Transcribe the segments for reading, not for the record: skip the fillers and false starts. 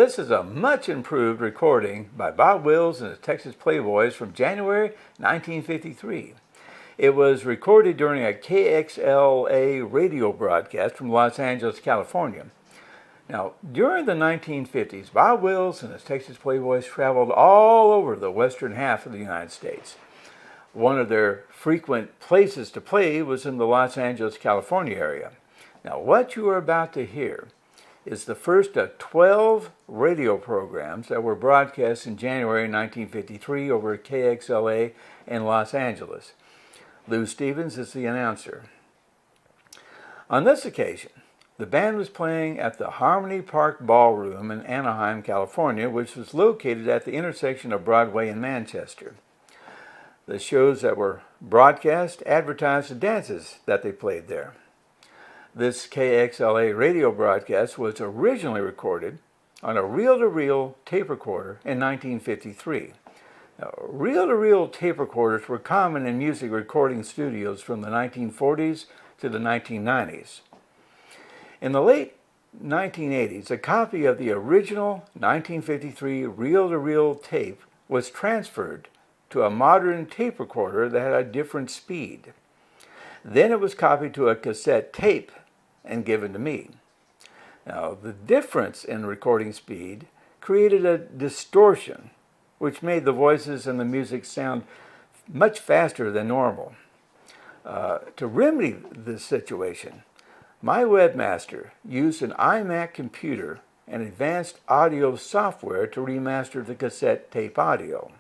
this is a much improved recording by Bob Wills and the Texas Playboys from January 1953. It was recorded during a KXLA radio broadcast from Los Angeles, California. Now, during the 1950s, Bob Wills and the Texas Playboys traveled all over the western half of the United States. One of their frequent places to play was in the Los Angeles, California area. Now, what you are about to hear is the first of 12 radio programs that were broadcast in January 1953 over KXLA in Los Angeles. Lou Stevens is the announcer. On this occasion, the band was playing at the Harmony Park Ballroom in Anaheim, California, which was located at the intersection of Broadway and Manchester. The shows that were broadcast advertised the dances that they played there. This KXLA radio broadcast was originally recorded on a reel-to-reel tape recorder in 1953. Now, reel-to-reel tape recorders were common in music recording studios from the 1940s to the 1990s. In the late 1980s, a copy of the original 1953 reel-to-reel tape was transferred to a modern tape recorder that had a different speed. Then it was copied to a cassette tape and given to me. Now, the difference in recording speed created a distortion, which made the voices and the music sound much faster than normal. To remedy this situation, my webmaster used an iMac computer and advanced audio software to remaster the cassette tape audio.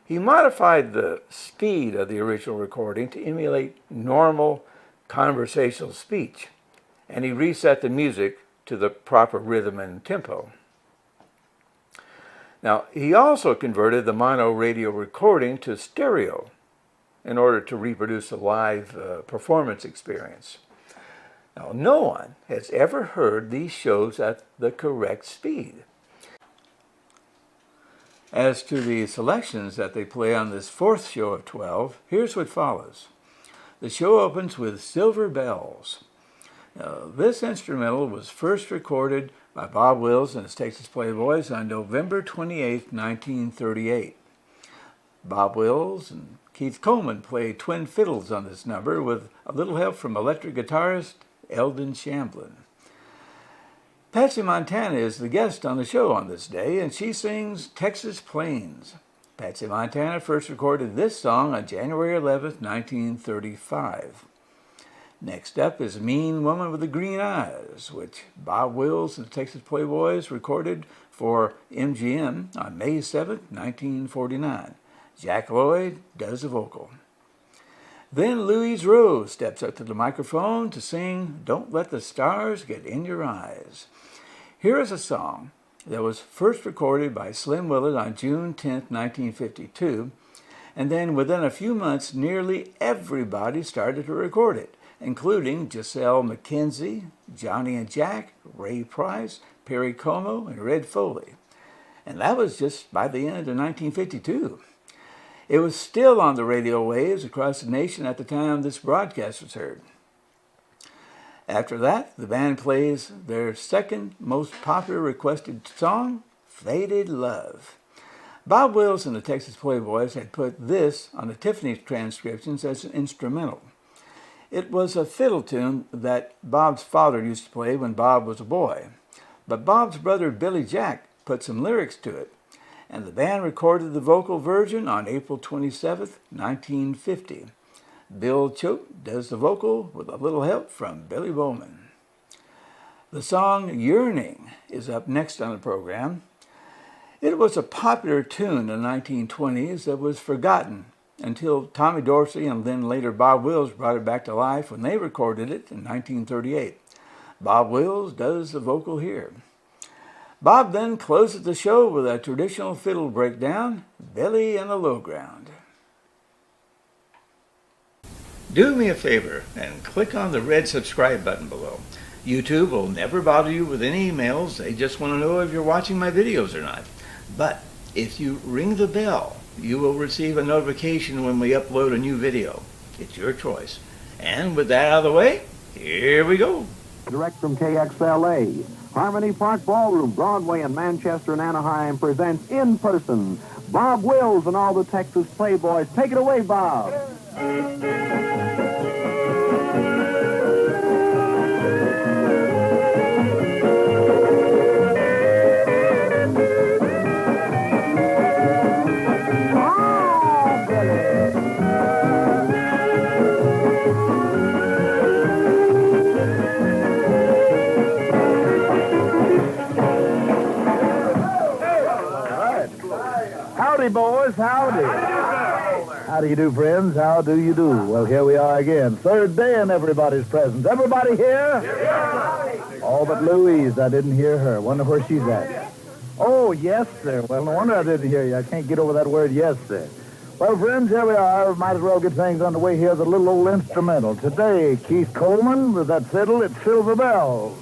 He modified the speed of the original recording to emulate normal conversational speech, and he reset the music to the proper rhythm and tempo. Now, he also converted the mono radio recording to stereo in order to reproduce a live performance experience. Now, no one has ever heard these shows at the correct speed. As to the selections that they play on this fourth show of 12, here's what follows. The show opens with Silver Bells. Now, this instrumental was first recorded by Bob Wills and his Texas Playboys on November 28, 1938. Bob Wills and Keith Coleman played twin fiddles on this number with a little help from electric guitarist Eldon Shamblin. Patsy Montana is the guest on the show on this day, and she sings Texas Plains. Patsy Montana first recorded this song on January 11, 1935. Next up is Mean Woman with the Green Eyes, which Bob Wills and the Texas Playboys recorded for MGM on May 7, 1949. Jack Lloyd does the vocal. Then Louise Rose steps up to the microphone to sing Don't Let the Stars Get in Your Eyes. Here is a song that was first recorded by Slim Willard on June 10, 1952, and then within a few months nearly everybody started to record it, including Giselle McKenzie, Johnny and Jack, Ray Price, Perry Como, and Red Foley. And that was just by the end of 1952. It was still on the radio waves across the nation at the time this broadcast was heard. After that, the band plays their second most popular requested song, Faded Love. Bob Wills and the Texas Playboys had put this on the Tiffany transcriptions as an instrumental. It was a fiddle tune that Bob's father used to play when Bob was a boy, but Bob's brother Billy Jack put some lyrics to it, and the band recorded the vocal version on April 27, 1950. Bill Choate does the vocal with a little help from Billy Bowman. The song Yearning is up next on the program. It was a popular tune in the 1920s that was forgotten until Tommy Dorsey and then later Bob Wills brought it back to life when they recorded it in 1938. Bob Wills does the vocal here. Bob then closes the show with a traditional fiddle breakdown, Billy in the Low Ground. Do me a favor and click on the red subscribe button below. YouTube will never bother you with any emails. They just want to know if you're watching my videos or not. But if you ring the bell, you will receive a notification when we upload a new video. It's your choice. And with that out of the way, here we go. Direct from KXLA, Harmony Park Ballroom, Broadway and Manchester and Anaheim presents in person Bob Wills and all the Texas Playboys. Take it away, Bob. Howdy, boys, howdy. How do you do, friends? How do you do? Well, here we are again. Third day in everybody's presence. Everybody here? All but Louise. I didn't hear her. Wonder where she's at. Oh, yes, sir. Well, no wonder I didn't hear you. I can't get over that word, yes, sir. Well, friends, here we are. Might as well get things underway here with a little old instrumental. Today, Keith Coleman with that fiddle, it's Silver Bells.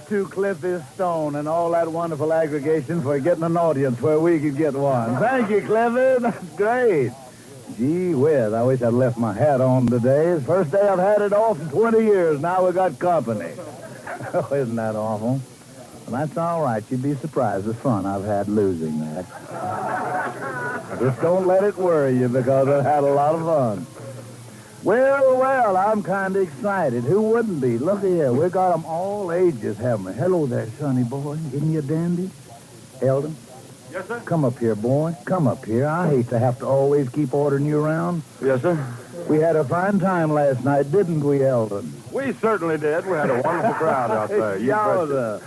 To Cliffy Stone and all that wonderful aggregation for getting an audience where we could get one. Thank you, Cliffy. That's great. Gee whiz, I wish I'd left my hat on today. It's the first day I've had it off in 20 years. Now we got company. Oh, isn't that awful? Well, that's all right. You'd be surprised the fun I've had losing that. Just don't let it worry you because I've had a lot of fun. Well, I'm kind of excited. Who wouldn't be? Look here, we got 'em all ages, haven't we? Hello there, sonny boy. Isn't you a dandy? Eldon? Yes, sir. Come up here, boy. Come up here. I hate to have to always keep ordering you around. Yes, sir. We had a fine time last night, didn't we, Eldon? We certainly did. We had a wonderful crowd out there. Yowza.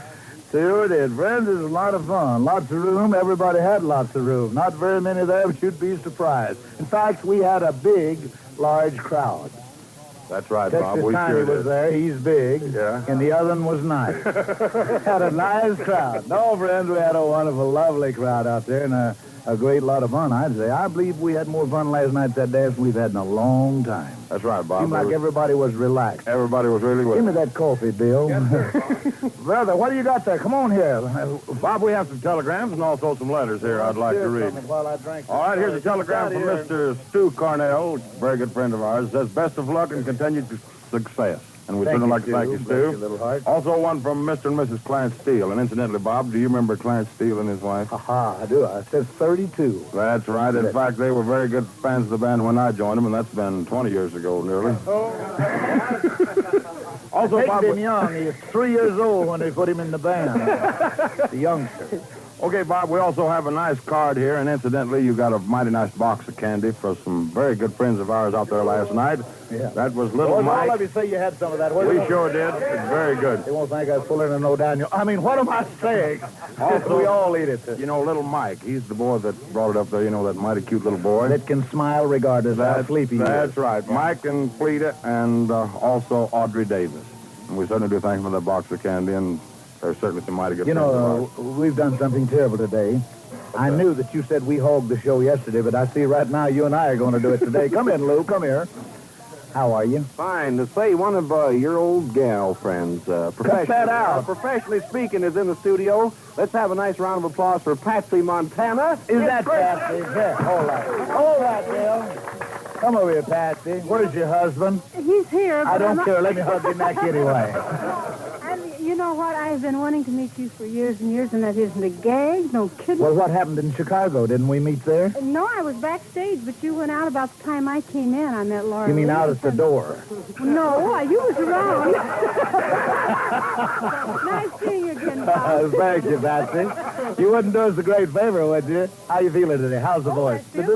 Sure did. Friends, it was a lot of fun. Lots of room. Everybody had lots of room. Not very many there, but you'd be surprised. In fact, we had a big, large crowd. That's right, Bob. Texas We Tiny sure was did. there. He's big. Yeah. And the other one was nice. Had a nice crowd. No, friends, we had a wonderful, lovely crowd out there and a great lot of fun, I'd say. I believe we had more fun last night at that dance than we've had in a long time. That's right, Bob. Seemed like everybody was relaxed. Everybody was really Give with me that coffee, Bill. Brother, what do you got there? Come on here. Bob, we have some telegrams and also some letters here I'd like to read. While I drink All right, here's a telegram from Mr. Stu Cornell, a very good friend of ours. It says, best of luck and continued success. And we'd certainly like to thank you, Bless your Stu. little heart. Also one from Mr. and Mrs. Clarence Steele. And incidentally, Bob, do you remember Clarence Steele and his wife? Aha, I do. I said 32. That's right. In fact, they were very good fans of the band when I joined them, and that's been 20 years ago, nearly. Also, Take Bob... him young. He was 3 years old when they put him in the band. The youngster. Okay, Bob, we also have a nice card here, and incidentally, you got a mighty nice box of candy for some very good friends of ours out there last night. Yeah. That was Little All Mike. of you say you had some of that. We sure did. It's very good. They won't think I was pulling a no down your... I mean, what am I saying? Also, we all eat it. You know, Little Mike, he's the boy that brought it up there, you know, that mighty cute little boy. That can smile regardless of how sleepy he is. That's right. Mike and Cleta and also Audrey Davis. And we certainly do thank them for that box of candy, and they're certainly some mighty good You friends of know, ours. we've done something terrible today. I knew that you said we hogged the show yesterday, but I see right now you and I are going to do it today. Come in, Lou. Come here. How are you? Fine. To say one of your old gal friends, Cut that out. professionally speaking, is in the studio. Let's have a nice round of applause for Patsy Montana. Is that Patsy? Yeah, all right. All right, Bill. Come over here, Patsy. Where's your husband? He's here. But I don't care. Let me hug your neck anyway. And you know what? I've been wanting to meet you for years and years, and that isn't a gag. No kidding. Well, what happened in Chicago? Didn't we meet there? No, I was backstage, but you went out about the time I came in. I met Laura. You mean Lee. out at the door? No, you was around. Nice seeing you again, Bob. Thank you, Patsy. You wouldn't do us a great favor, would you? How you feeling today? How's the voice? Well,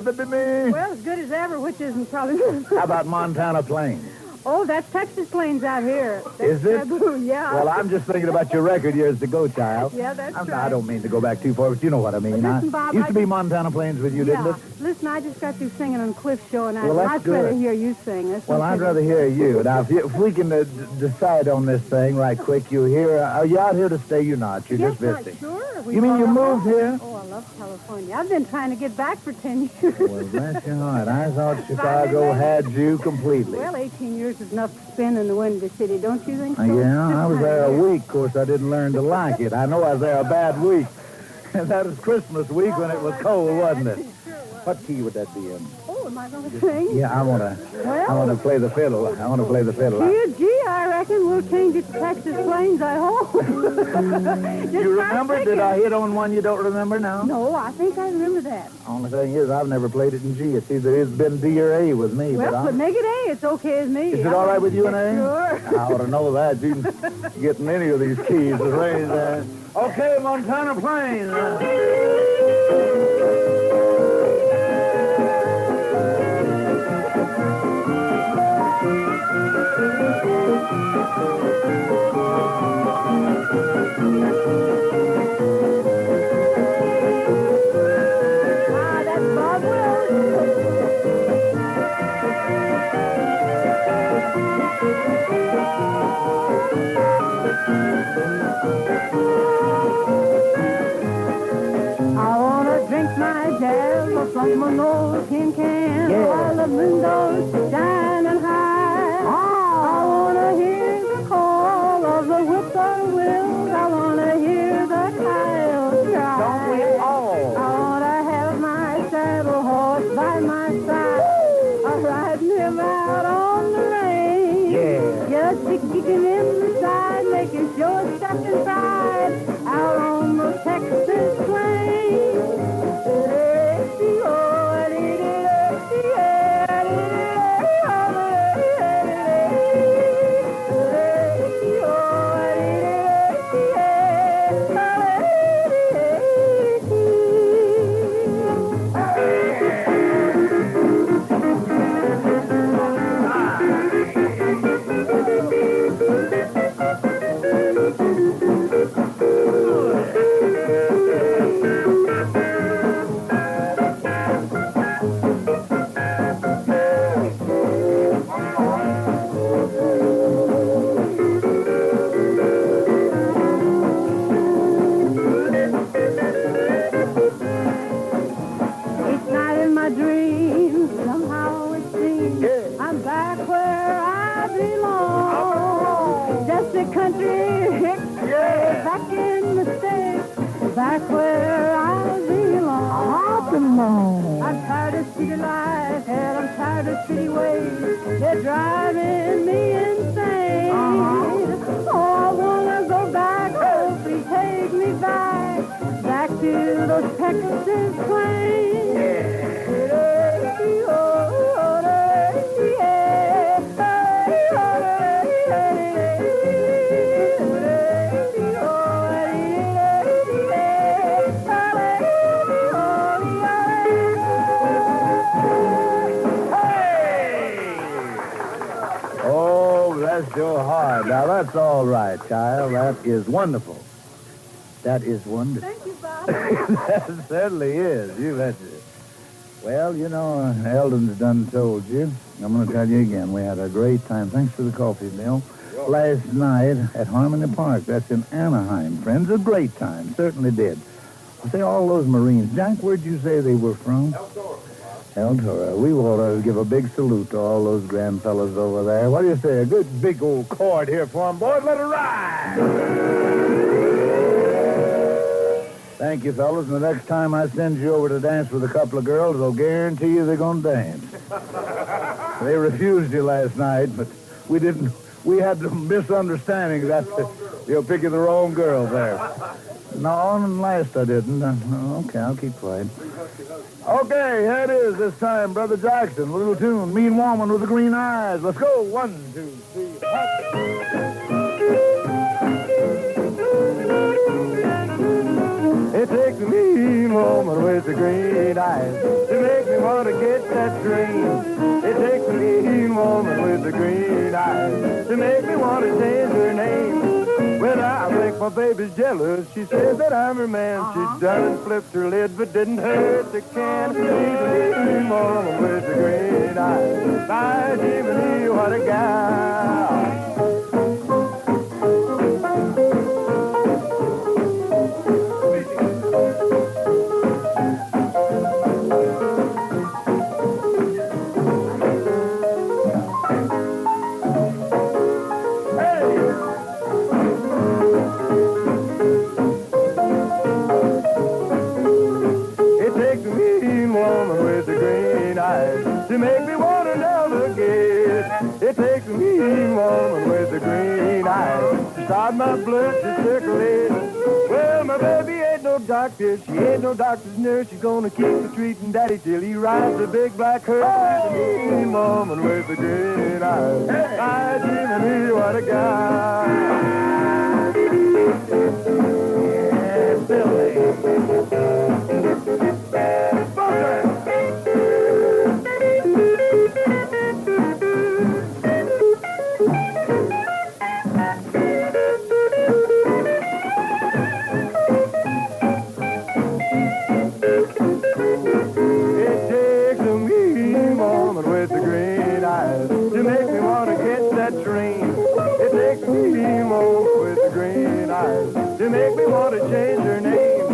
as good as ever, which isn't probably good. How about Montana Plains? Oh, that's Texas Plains out here. That's Is it? taboo, yeah. Well, I'm just thinking about your record years to go, child. Yeah, that's I right. don't mean to go back too far, but you know what I mean. Listen, Bob, Used to be I- Montana Plains with you, Yeah. didn't it? Listen, I just got through singing on Cliff's show, and Well, that's I'd rather good. hear you sing. That's Well, no I'd kidding. rather hear you. Now, if we can decide on this thing right quick, you here? Are you out here to stay? You're not. You're Yes, just not visiting. sure. You mean you moved here? Oh, I love California. I've been trying to get back for 10 years. Well, bless your heart. I thought Chicago had you completely. Well, 18 years is enough to spend in the Windy City, don't you think so? Yeah, I was there a week. Of course, I didn't learn to like it. I know I was there a bad week. And that was Christmas week when it was cold, wasn't it? What key would that be in? Oh, am I going to sing? Yeah, I want to Well, play the fiddle. I want to play the fiddle. gee, I reckon we'll change it to Texas Plains, I hope. You remember? Did I hit on one you don't remember now? No, I think I remember that. Only thing is, I've never played it in G. It's either it's been D or A with me. Well, but but make it A. It's okay with me. is it all right with you and A? Sure. I ought to know that. You can get in any of these keys as raised that. Okay, Montana Plains. Ah, that's Bob Wills. I wanna drink my jazz from an old tin can while the windows shining high. I wanna hear the call of the whippoorwill. I wanna hear the coyote cry. Don't we all? I wanna have my saddle horse by my side. I'm riding him out on the range. Yeah. Just kicking in the side, making sure step inside. Out on the Texas plains. Each night in my dreams, somehow it seems I'm back where I belong. Just a country hick, back in the States, back where I belong. I'm tired of city life, and I'm tired of city ways. They're driving me insane. Oh, I wanna go back, oh, please take me back to those Texas plains. all right, child. That is wonderful. That is wonderful. Thank you, Bob. That certainly is. You betcha. Well, you know, Eldon's done told you. I'm going to tell you again. We had a great time. Thanks for the coffee, Bill. Last night at Harmony Park. That's in Anaheim, friends. A great time. Certainly did. I say all those Marines. Jack, where'd you say they were from? El Toro. We ought to give a big salute to all those grand fellas over there. What do you say? A good big old chord here for them, boys. Let it ride! Thank you, fellas. And the next time I send you over to dance with a couple of girls, I'll guarantee you they're going to dance. They refused you last night, but we didn't. We had the misunderstanding that you're picking the wrong girl there. No, last I didn't. Okay, I'll keep quiet. Okay, here it is this time, Brother Jackson. A little tune, Mean Woman with the Green Eyes. Let's go. 1, 2, 3. It takes a mean woman with the green eyes to make me want to get that train. It takes a mean woman with the green eyes to make me want to change her name. When I think my baby's jealous, she says that I'm her man. She done and flipped her lid, but didn't hurt the can. She's a mean woman with the green eyes. My Jiminy, what a gal. To make me want to navigate. It takes a mean woman with the green eyes to start my blood to circulate. Well, my baby ain't no doctor. She ain't no doctor's nurse. She's gonna keep me treating daddy till he rides the big black hearse. She's a mean woman with the green eyes. I Jiminy, what a guy. Yeah, Billy. To make me want to change her name.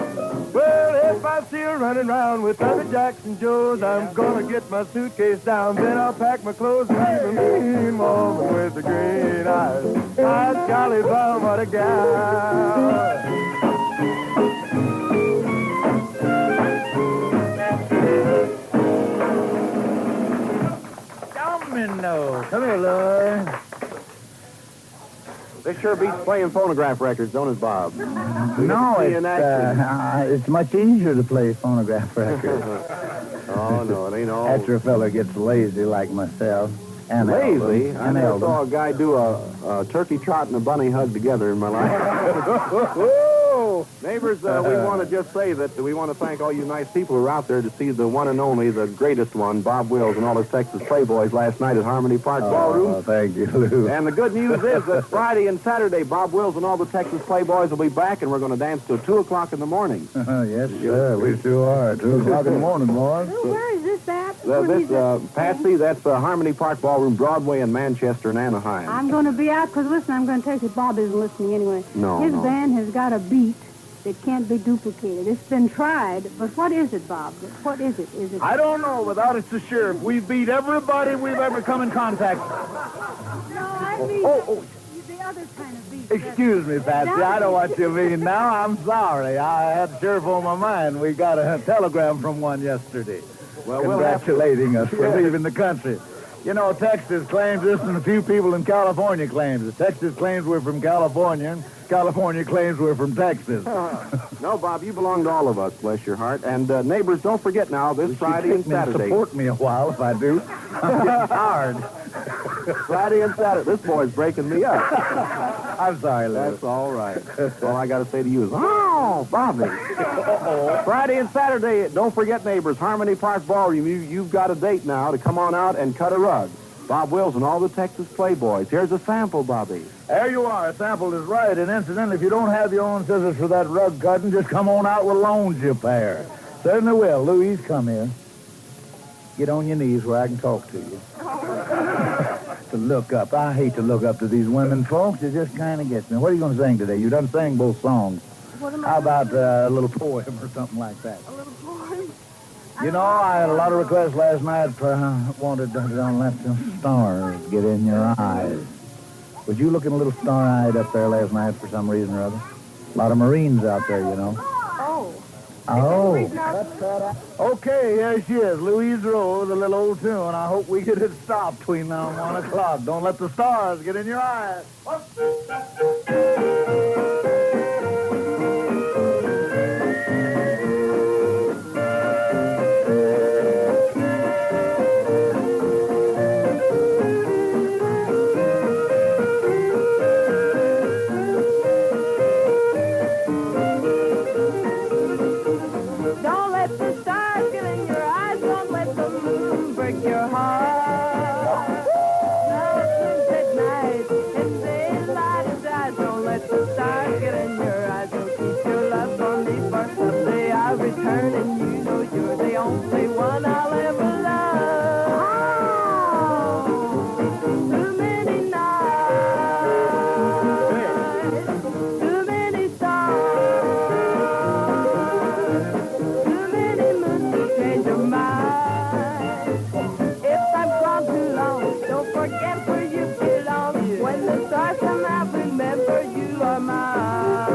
Well, if I see her running around with other Jackson Joes, I'm gonna get my suitcase down, then I'll pack my clothes and leave a mean woman with the green eyes. My golly bum, what a gal. Come here, Lloyd. This sure beats playing phonograph records, don't it, Bob? No, it's much easier to play phonograph records. Oh, no, it ain't all. After a fella gets lazy like myself. And lazy? Eldon, I never saw a guy do a turkey trot and a bunny hug together in my life. Neighbors, we want to just say that we want to thank all you nice people who are out there to see the one and only, the greatest one, Bob Wills and all his Texas Playboys last night at Harmony Park Ballroom. Oh, thank you, Lou. And the good news is that Friday and Saturday, Bob Wills and all the Texas Playboys will be back, and we're going to dance till 2 o'clock in the morning. Yes, sir. We sure are. 2 o'clock in the morning, boys. Where is this at? Patsy, that's Harmony Park Ballroom, Broadway and Manchester and Anaheim. I'm going to be out because, listen, I'm going to tell you, Bob isn't listening anyway. His band has got a beat that can't be duplicated. It's been tried, but what is it, Bob? What is it? Is it? I don't know. Without it's the sheriff. We beat everybody we've ever come in contact with. No, I mean the other kind of beat. Excuse me, Patsy. I know what you mean now. I'm sorry. I had the sheriff on my mind. We got a telegram from one yesterday. Well, congratulating us for leaving the country. You know, Texas claims this and a few people in California claims it. Texas claims we're from California, and California claims we're from Texas. No, Bob, you belong to all of us, bless your heart. And neighbors, don't forget now, this Friday and Saturday. Support me a while if I do. I'm getting tired. Friday and Saturday. This boy's breaking me up. I'm sorry, Lou. That's all right. All I got to say to you is, oh, Bobby. Friday and Saturday, don't forget, neighbors, Harmony Park Ballroom. You've got a date now to come on out and cut a rug. Bob Wills and all the Texas Playboys. Here's a sample, Bobby. There you are. A sample is right. And incidentally, if you don't have your own scissors for that rug cutting, just come on out. We'll loan you a pair. Certainly will. Louise, come here. Get on your knees where I can talk to you. To look up. I hate to look up to these women folks. It just kind of gets me. What are you going to sing today? You done sang both songs. How about a little poem or something like that? A little poem? You know, I had a lot of requests last night for wanted to don't let the stars get in your eyes. Was you looking a little star-eyed up there last night for some reason or other? A lot of Marines out there, you know. Oh. Oh. Okay, here she is, Louise Rose, a little old tune. I hope we get it stopped between now and 1 o'clock. Don't let the stars get in your eyes. Your heart. Now it's at night, and daylight is out. Don't let the stars get in your eyes. Don't keep your love on me, for someday I'll return, and you know you're the only one I'll ever love. Too many nights, too many stars, too many moons to change your mind. Forget where you belong. When the stars come out, remember you are mine.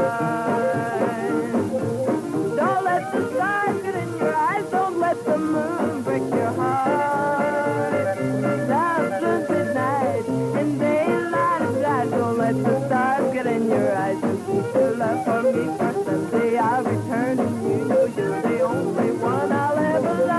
Don't let the stars get in your eyes. Don't let the moon break your heart. Love's at night and daylight is light. Don't let the stars get in your eyes. And keep your love for me, for someday I'll return, and you know you're the only one I'll ever love.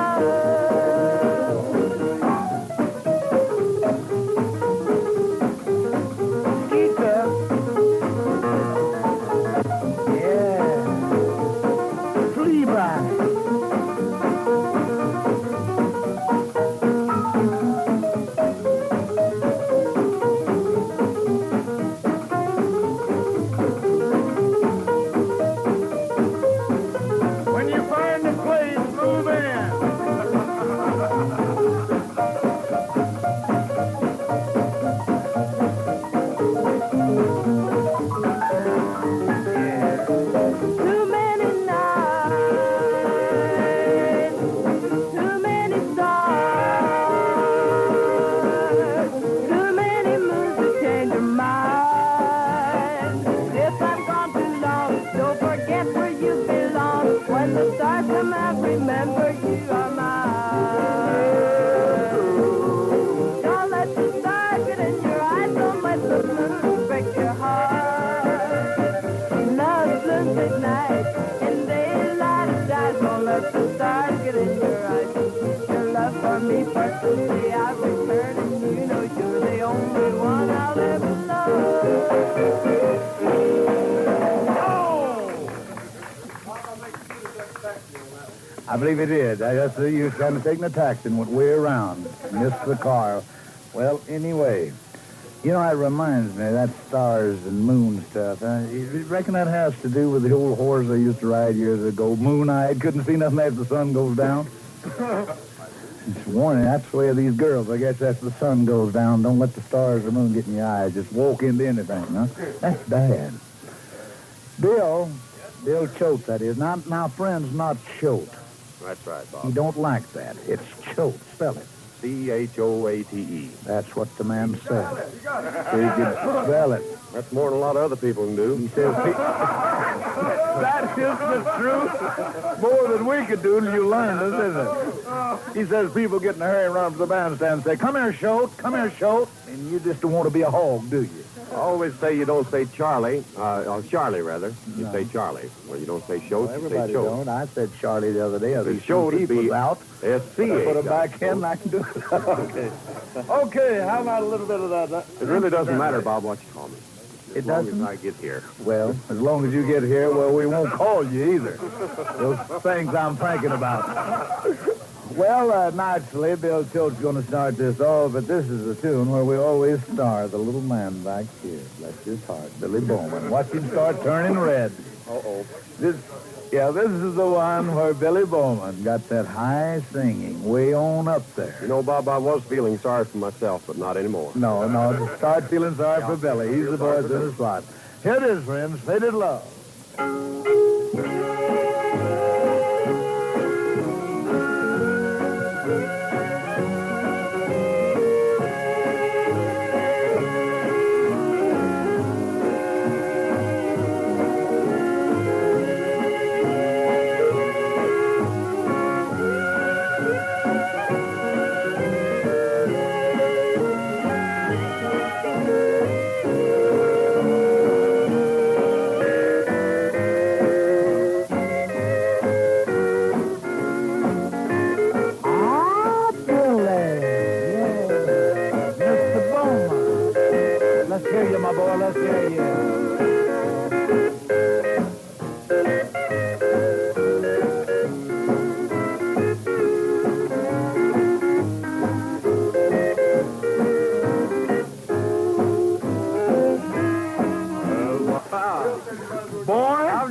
Remember you are mine. Don't let the stars get in your eyes. Don't let the moon break your heart. Love blooms at night and daylight is dies. Don't let the stars get in your eyes. Keep your love for me, for someday I'll return, and you know you're the only one I'll ever love. I believe it did. I just you was kind of taking a taxi and went way around. Missed the car. Well, anyway, you know, it reminds me of that stars and moon stuff. You reckon that has to do with the old horse I used to ride years ago? Moon-eyed, couldn't see nothing after the sun goes down. It's warning. That's the way of these girls. I guess after the sun goes down, don't let the stars or moon get in your eyes. Just walk into anything, huh? That's bad. Bill Choate, that is. Now, friends, not Choate. That's right, Bob. You don't like that. It's Choate. Spell it. C-H-O-A-T-E. That's what the man said. So you can spell it. That's more than a lot of other people can do. He says, that is the truth. More than we could do till you learn this, isn't it? He says people get in a hurry and run up to the bandstand and say, come here, Choate, and you just don't want to be a hog, do you? I always say you don't say Charlie, Charlie rather. You say Charlie. Well, you don't say Choate, Well, you say everybody Choate. don't. I said Charlie the other day. The These Choate would people be out. S-C-H. Put them back in, I can do it. Okay. Okay, how about a little bit of that? It really doesn't matter, Bob, what you call me. It As long doesn't? as I get here. Well, as long as you get here, well, we won't call you either. Those things I'm thinking about. Well, naturally, Bill Tilt's going to start this off, but this is the tune where we always start. The little man back here, bless his heart, Billy Bowman. Watch him start turning red. Uh-oh. This is the one where Billy Bowman got that high singing way on up there. You know, Bob, I was feeling sorry for myself, but not anymore. No, start feeling sorry for Billy. He's the boy in the spot. Here it is, friends, Faded Love.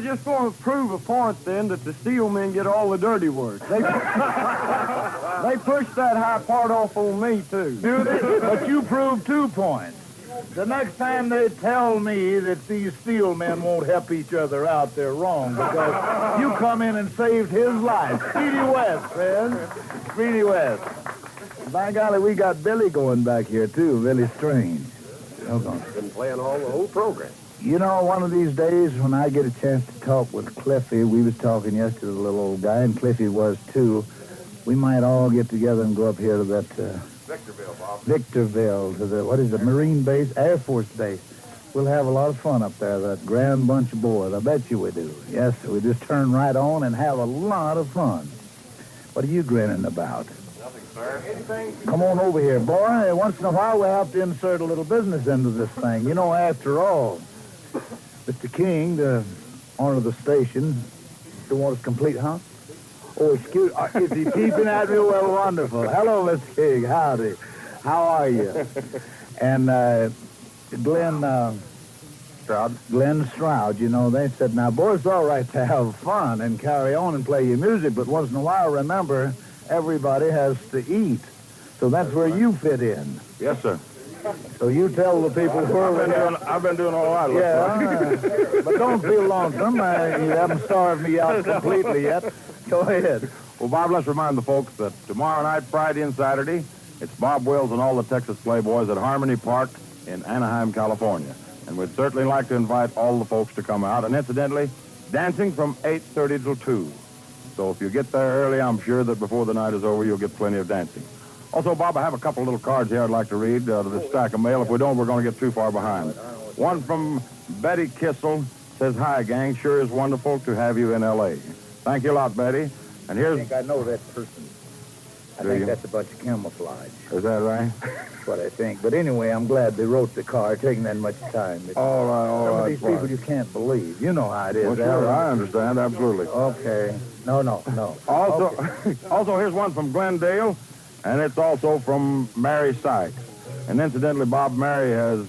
Just going to prove a point, then, that the steel men get all the dirty work. They push that high part off on me, too. But you proved 2 points. The next time they tell me that these steel men won't help each other out, they're wrong, because you come in and saved his life. Speedy West, friends. Speedy West. By golly, we got Billy going back here, too. Billy Strange. Hold on. Been playing all the whole program. You know, one of these days when I get a chance to talk with Cliffy, we was talking yesterday, the little old guy, and Cliffy was too. We might all get together and go up here to that... Victorville, Bob. Victorville, to the, what is it, Marine Base, Air Force Base. We'll have a lot of fun up there, that grand bunch of boys. I bet you we do. Yes, we just turn right on and have a lot of fun. What are you grinning about? Nothing, sir. Anything? Come on over here, boy. Once in a while, we have to insert a little business into this thing. You know, after all... Mr. King, the owner of the station, you want us complete, huh? Oh, excuse, is he peeping at me? Well, wonderful. Hello, Mr. King. Howdy. How are you? And Glenn Stroud, you know, they said, now, boys, it's all right to have fun and carry on and play your music, but once in a while, remember, everybody has to eat. So that's where you fit in. Yes, sir. So you tell the people where I've been doing all right. Yeah, but don't feel lonesome. You haven't starved me out completely yet. Go ahead. Well, Bob, let's remind the folks that tomorrow night, Friday and Saturday, it's Bob Wills and all the Texas Playboys at Harmony Park in Anaheim, California. And we'd certainly like to invite all the folks to come out. And incidentally, dancing from 8:30 till 2. So if you get there early, I'm sure that before the night is over, you'll get plenty of dancing. Also, Bob, I have a couple of little cards here I'd like to read out of this stack of mail. If we don't, we're going to get too far behind. One from Betty Kissel says, "Hi, gang. Sure is wonderful to have you in L.A." Thank you a lot, Betty. And I here's... think I know that person. I think that's a bunch of camouflage. Is that right? That's what I think. But anyway, I'm glad they wrote the card, taking that much time. All right. Some of these people you can't believe. You know how it is. Well, sure, I understand, absolutely. Okay. No. Also, Okay. Also, here's one from Glendale, and it's also from Mary Sykes. And incidentally, Bob, Mary has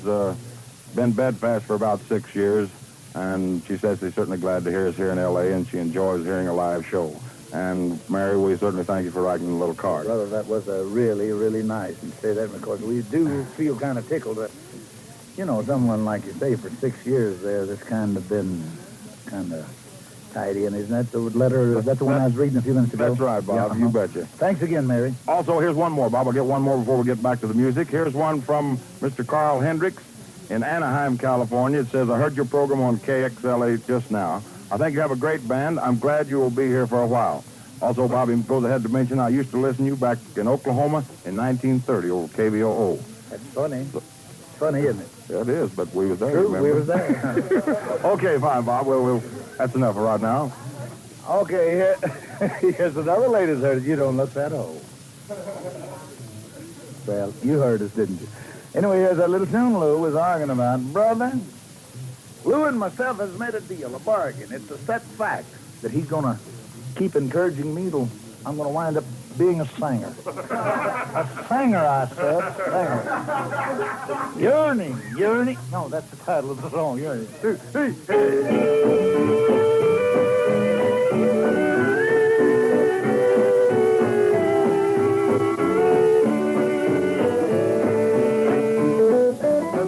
been bedfast for about 6 years, and she says she's certainly glad to hear us here in L.A., and she enjoys hearing a live show. And, Mary, we certainly thank you for writing a little card. Brother, that was really, really nice. And say that because we do feel kind of tickled that, you know, someone like you say, for 6 years there, that's kind of been kind of tidy. And isn't that the letter? Is that the one I was reading a few minutes ago? That's right, Bob. Yeah, You betcha. Thanks again, Mary. Also, here's one more, Bob. I'll get one more before we get back to the music. Here's one from Mr. Carl Hendricks in Anaheim, California. It says, "I heard your program on KXLA just now. I think you have a great band. I'm glad you will be here for a while." Also, Bobby goes ahead to mention I used to listen to you back in Oklahoma in 1930 over KVOO. That's funny. Funny, isn't it? Yeah, it is, but we was there, True, remember? we was there. Okay, fine, Bob. Well, that's enough for right now. Okay, here's another lady's heard it. You don't look that old. Well, you heard us, didn't you? Anyway, here's that little tune Lou was arguing about. Brother, Lou and myself has made a deal, a bargain. It's a set fact that he's going to keep encouraging me till I'm going to wind up being a singer. A singer, I said. Singer. Yearning, yearning. No, that's the title of the song, Yearning. The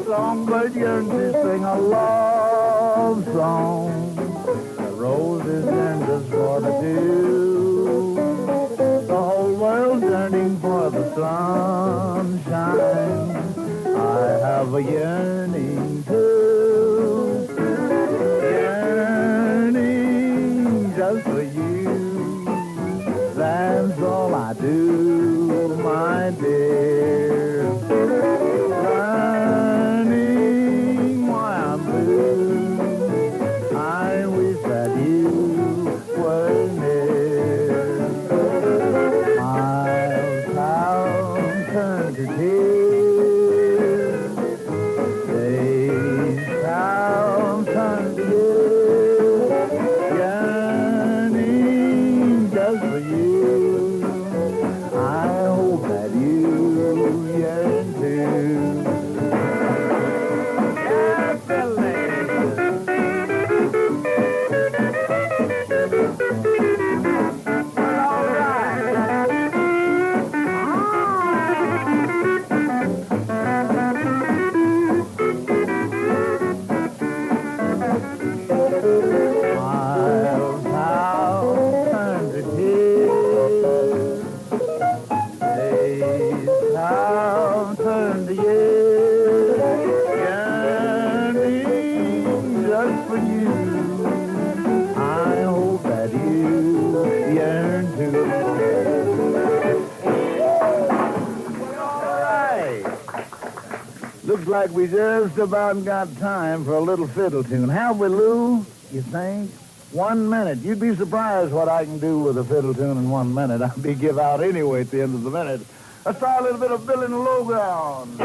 songbird yearns to sing a love song. The roses yearn just for the dew. The whole world's yearning for the sunshine. I have a yearning too. Yearning just for you. That's all I do, my dear. Learning why I'm blue. I wish that you were near. Miles down turn to tears. Days down turn to years. Yearning just for you. I hope that you yearn too. Yeah, Billy. All miles out turn to tears. Days down turn to years. Yearning just for you. I hope that you yearn too. All right. Looks like we just about got time for a little fiddle tune. Have we, Lou? You think? 1 minute. You'd be surprised what I can do with a fiddle tune in 1 minute. I'll be give out anyway at the end of the minute. Let's try a little bit of Bill in the Low Ground.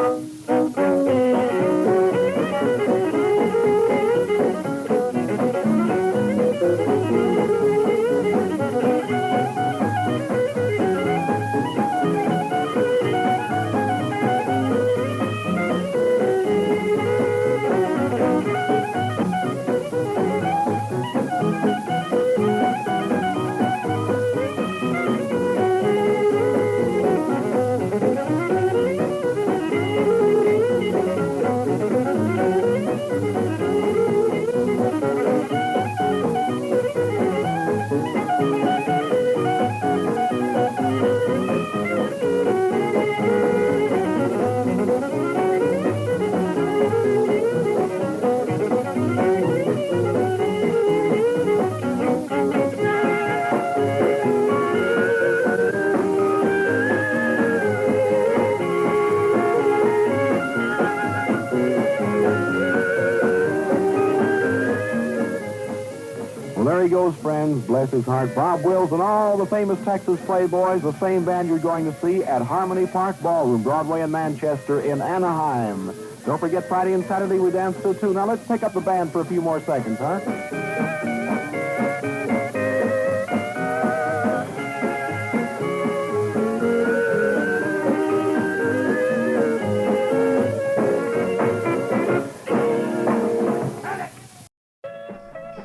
There he goes, friends. Bless his heart. Bob Wills and all the famous Texas Playboys, the same band you're going to see at Harmony Park Ballroom, Broadway and Manchester in Anaheim. Don't forget Friday and Saturday we dance till 2. Now let's pick up the band for a few more seconds, huh?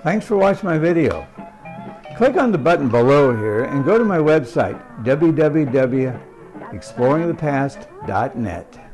Thanks for watching my video. Click on the button below here and go to my website, www.exploringthepast.net.